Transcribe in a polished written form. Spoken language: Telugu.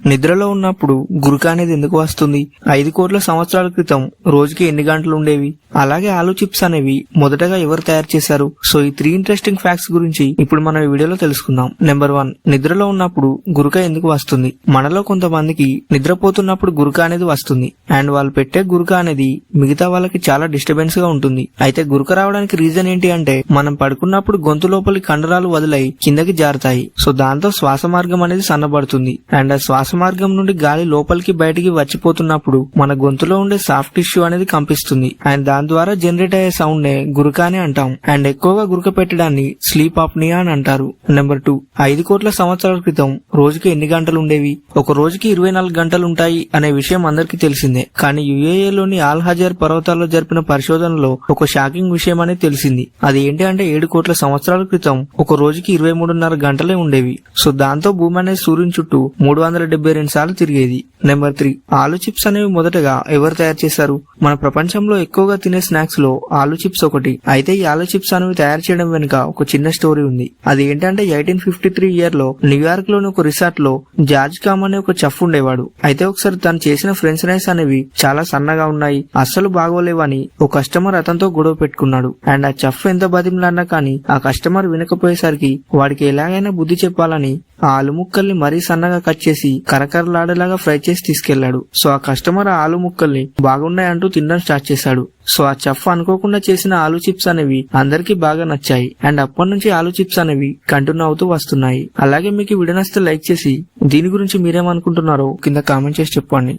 నిద్రలో ఉన్నప్పుడు గురక అనేది ఎందుకు వస్తుంది? 5 కోట్ల సంవత్సరాల క్రితం రోజుకి ఎన్ని గంటలు ఉండేవి? అలాగే ఆలు చిప్స్ అనేవి మొదటగా ఎవరు తయారు చేశారు? సో ఈ 3 ఇంట్రెస్టింగ్ ఫ్యాక్ట్స్ గురించి ఇప్పుడు మనం ఈ వీడియోలో తెలుసుకుందాం. నెంబర్ 1, నిద్రలో ఉన్నప్పుడు గురక ఎందుకు వస్తుంది? మనలో కొంతమందికి నిద్రపోతున్నప్పుడు గురక అనేది వస్తుంది అండ్ వాళ్ళు పెట్టే గురక అనేది మిగతా వాళ్ళకి చాలా డిస్టర్బెన్స్ గా ఉంటుంది. అయితే గురక రావడానికి రీజన్ ఏంటి అంటే మనం పడుకున్నప్పుడు గొంతు లోపలి కండరాలు వదిలై కిందకి జారుతాయి. సో దాంతో శ్వాస మార్గం అనేది సన్నబడుతుంది అండ్ ఆ శ్వాస మార్గం నుండి గాలి లోపలికి బయటికి వచ్చిపోతున్నప్పుడు మన గొంతులో ఉండే సాఫ్ట్ టిష్యూ అనేది కంపిస్తుంది అండ్ దాని ద్వారా జనరేట్ అయ్యే సౌండ్ నే గురక అని అంటాం. అండ్ ఎక్కువగా గురక పెట్టడాన్ని స్లీప్ ఆప్నియా అని అంటారు. నెంబర్ 2, 5 కోట్ల సంవత్సరాల క్రితం రోజుకి ఎన్ని గంటలు ఉండేవి? ఒక రోజుకి 24 గంటలు ఉంటాయి అనే విషయం అందరికీ తెలిసిందే. కానీ యుఏఏలోని ఆల్ హజార్ పర్వతాల్లో జరిపిన పరిశోధనలో ఒక షాకింగ్ విషయం అనేది తెలిసింది. అది ఏంటి అంటే 7 కోట్ల సంవత్సరాల క్రితం ఒక రోజుకి 23.5 గంటలే ఉండేవి. సో దాంతో భూమి అనేది సూర్యుని చుట్టూ 372 సార్లు తిరిగేది. నెంబర్ 3, ఆలు చిప్స్ అనేవి మొదటగా ఎవరు తయారు చేశారు? మన ప్రపంచంలో ఎక్కువగా తినే స్నాక్స్ లో ఆలు చిప్స్ ఒకటి. అయితే ఈ ఆలు చిప్స్ అనేవి తయారు చేయడం వెనుక ఒక చిన్న స్టోరీ ఉంది. అది ఏంటంటే 1853 ఇయర్ లో న్యూయార్క్ లోని ఒక రిసార్ట్ లో జార్జ్ కామ్ అనే ఒక చెఫ్ ఉండేవాడు. అయితే ఒకసారి తను చేసిన ఫ్రెంచ్ ఫ్రైస్ అనేవి చాలా సన్నగా ఉన్నాయి, అస్సలు బాగోలేవని ఒక కస్టమర్ అతనితో గొడవ పెట్టుకున్నాడు. అండ్ ఆ చెఫ్ ఎంత బతిమలన్నా కానీ ఆ కస్టమర్ వినకపోయేసరికి వాడికి ఎలాగైనా బుద్ధి చెప్పాలని ఆ ఆలు ముక్కల్ని మరీ సన్నగా కట్ చేసి కరకరలాడేలాగా ఫ్రై చేసి తీసుకెళ్లాడు. సో ఆ కస్టమర్ ఆ ఆలు ముక్కల్ని బాగున్నాయంటూ తినడం స్టార్ట్ చేశాడు. సో ఆ చెఫ్ అనుకోకుండా చేసిన ఆలు చిప్స్ అనేవి అందరికీ బాగా నచ్చాయి అండ్ అప్పటి నుంచి ఆలు చిప్స్ అనేవి కంటిన్యూ అవుతూ వస్తున్నాయి. అలాగే మీకు వీడియో నచ్చితే లైక్ చేసి దీని గురించి మీరేమనుకుంటున్నారో కింద కామెంట్ చేసి చెప్పండి.